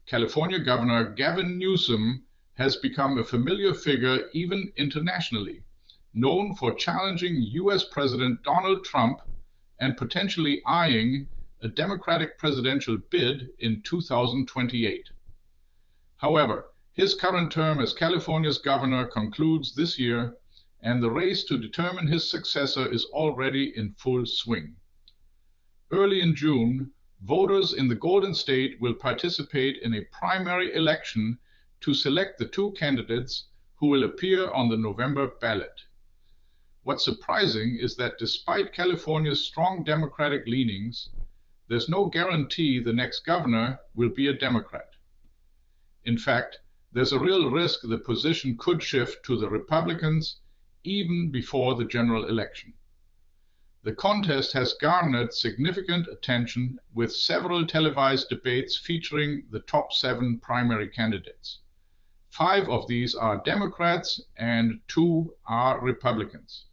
California Governor Gavin Newsom has become a familiar figure even internationally, known for challenging US President Donald Trump and potentially eyeing a Democratic presidential bid in 2028. However, his current term as California's governor concludes this year, and the race to determine his successor is already in full swing. Early in June, voters in the Golden State will participate in a primary election to select the two candidates who will appear on the November ballot. What's surprising is that despite California's strong Democratic leanings, there's no guarantee the next governor will be a Democrat. In fact, there's a real risk the position could shift to the Republicans even before the general election. The contest has garnered significant attention, with several televised debates featuring the top 7 primary candidates. 5 of these are Democrats and 2 are Republicans.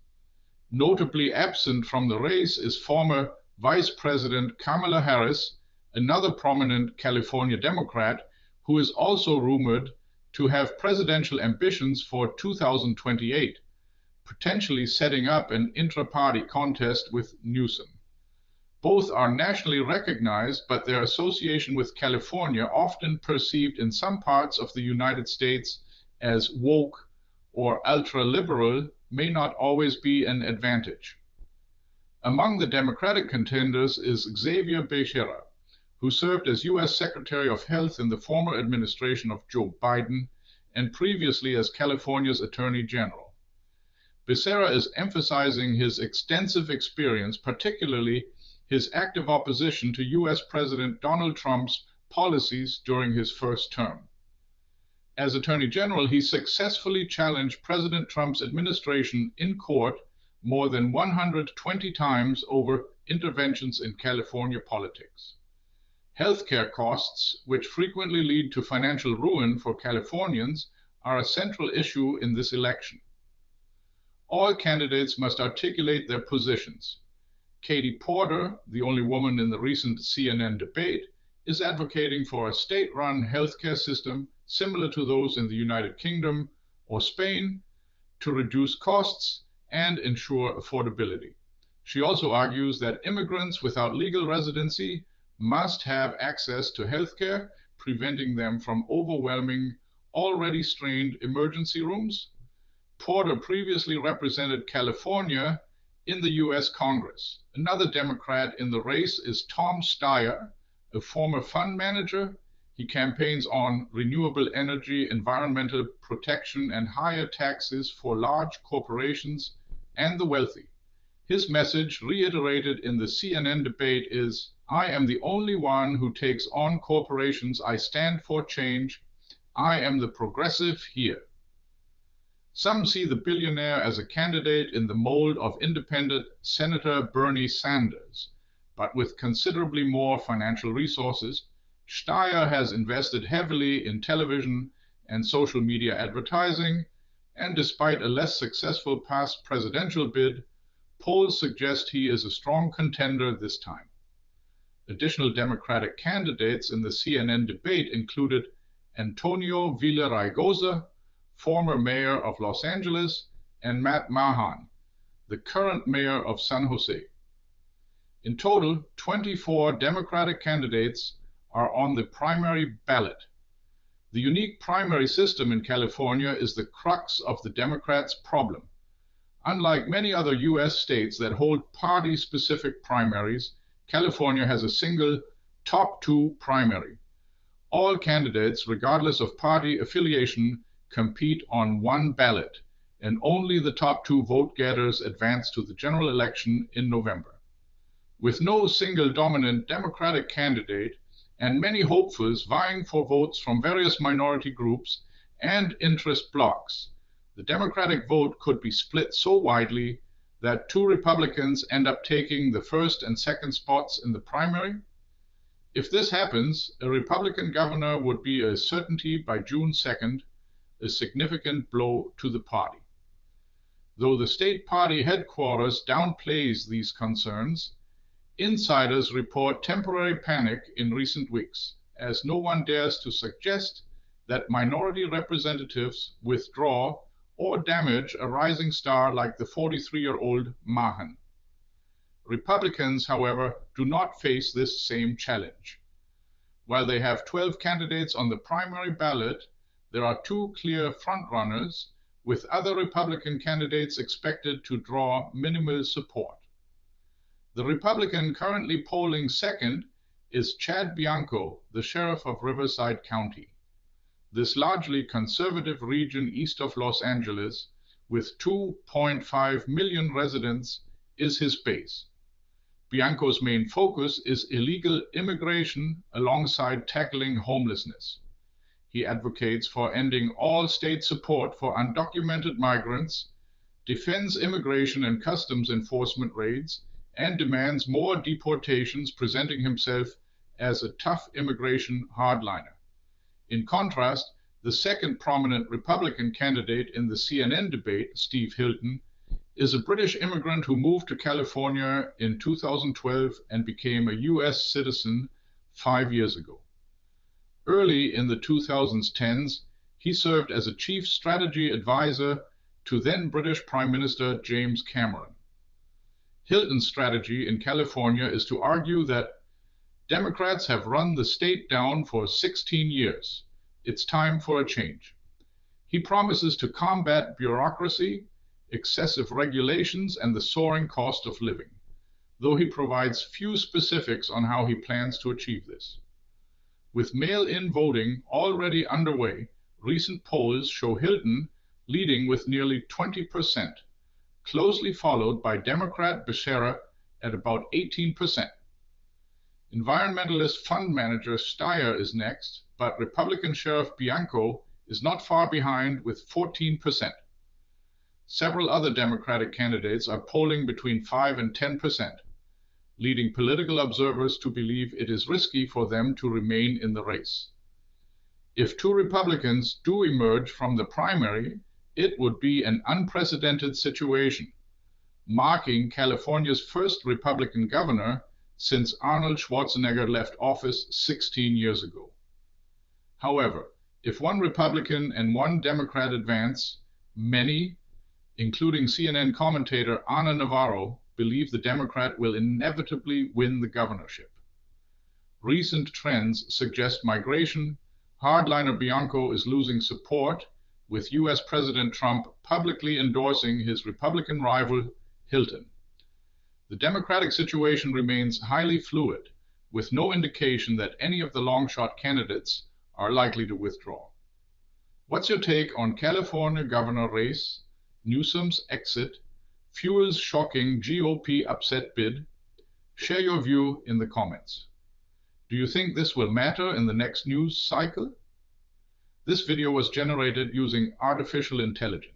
Notably absent from the race is former Vice President Kamala Harris, another prominent California Democrat, who is also rumored to have presidential ambitions for 2028, potentially setting up an intra-party contest with Newsom. Both are nationally recognized, but their association with California, often perceived in some parts of the United States as woke or ultra-liberal, may not always be an advantage. Among the Democratic contenders is Xavier Becerra, who served as U.S. Secretary of Health in the former administration of Joe Biden and previously as California's Attorney General. Becerra is emphasizing his extensive experience, particularly his active opposition to U.S. President Donald Trump's policies during his first term. As Attorney General, he successfully challenged President Trump's administration in court more than 120 times over interventions in California politics. Healthcare costs, which frequently lead to financial ruin for Californians, are a central issue in this election. All candidates must articulate their positions. Katie Porter, the only woman in the recent CNN debate, is advocating for a state-run healthcare system similar to those in the United Kingdom or Spain to reduce costs and ensure affordability. She also argues that immigrants without legal residency must have access to healthcare, preventing them from overwhelming already strained emergency rooms. Porter previously represented California in the U.S. Congress. Another Democrat in the race is Tom Steyer, a former fund manager. He campaigns on renewable energy, environmental protection, and higher taxes for large corporations and the wealthy. His message, reiterated in the CNN debate, is, "I am the only one who takes on corporations. I stand for change. I am the progressive here." Some see the billionaire as a candidate in the mold of independent Senator Bernie Sanders, but with considerably more financial resources. Steyer has invested heavily in television and social media advertising, and despite a less successful past presidential bid, polls suggest he is a strong contender this time. Additional Democratic candidates in the CNN debate included Antonio Villaraigosa, former mayor of Los Angeles, and Matt Mahan, the current mayor of San Jose. In total, 24 Democratic candidates are on the primary ballot. The unique primary system in California is the crux of the Democrats' problem. Unlike many other U.S. states that hold party-specific primaries, California has a single top 2 primary. All candidates, regardless of party affiliation, compete on one ballot, and only the top 2 vote-getters advance to the general election in November. With no single dominant Democratic candidate, and many hopefuls vying for votes from various minority groups and interest blocs, the Democratic vote could be split so widely that 2 Republicans end up taking the first and second spots in the primary. If this happens, a Republican governor would be a certainty by June 2nd, a significant blow to the party. Though the state party headquarters downplays these concerns, insiders report temporary panic in recent weeks. as no one dares to suggest that minority representatives withdraw or damage a rising star like the 43-year-old Mahan. Republicans, however, do not face this same challenge. While they have 12 candidates on the primary ballot, there are two clear frontrunners, with other Republican candidates expected to draw minimal support. The Republican currently polling second is Chad Bianco, the sheriff of Riverside County. This largely conservative region east of Los Angeles, with 2.5 million residents, is his base. Bianco's main focus is illegal immigration alongside tackling homelessness. He advocates for ending all state support for undocumented migrants, defends immigration and customs enforcement raids, and demands more deportations, presenting himself as a tough immigration hardliner. In contrast, the second prominent Republican candidate in the CNN debate, Steve Hilton, is a British immigrant who moved to California in 2012 and became a U.S. citizen 5 years ago. Early in the 2010s, he served as a chief strategy advisor to then British Prime Minister James Cameron. Hilton's strategy in California is to argue that Democrats have run the state down for 16 years. It's time for a change. He promises to combat bureaucracy, excessive regulations, and the soaring cost of living, though he provides few specifics on how he plans to achieve this. With mail-in voting already underway, recent polls show Hilton leading with nearly 20%, closely followed by Democrat Becerra at about 18%. Environmentalist fund manager Steyer is next, but Republican Sheriff Bianco is not far behind with 14%. Several other Democratic candidates are polling between 5 and 10%, leading political observers to believe it is risky for them to remain in the race. If two Republicans do emerge from the primary, it would be an unprecedented situation, marking California's first Republican governor since Arnold Schwarzenegger left office 16 years ago. However, if one Republican and one Democrat advance, many, including CNN commentator Ana Navarro, believe the Democrat will inevitably win the governorship. Recent trends suggest migration. Hardliner Bianco is losing support, with U.S. President Trump publicly endorsing his Republican rival, Hilton. The Democratic situation remains highly fluid, with no indication that any of the long-shot candidates are likely to withdraw. What's your take on California governor race, Newsom's exit, fuel's shocking GOP upset bid? Share your view in the comments. Do you think this will matter in the next news cycle? This video was generated using artificial intelligence.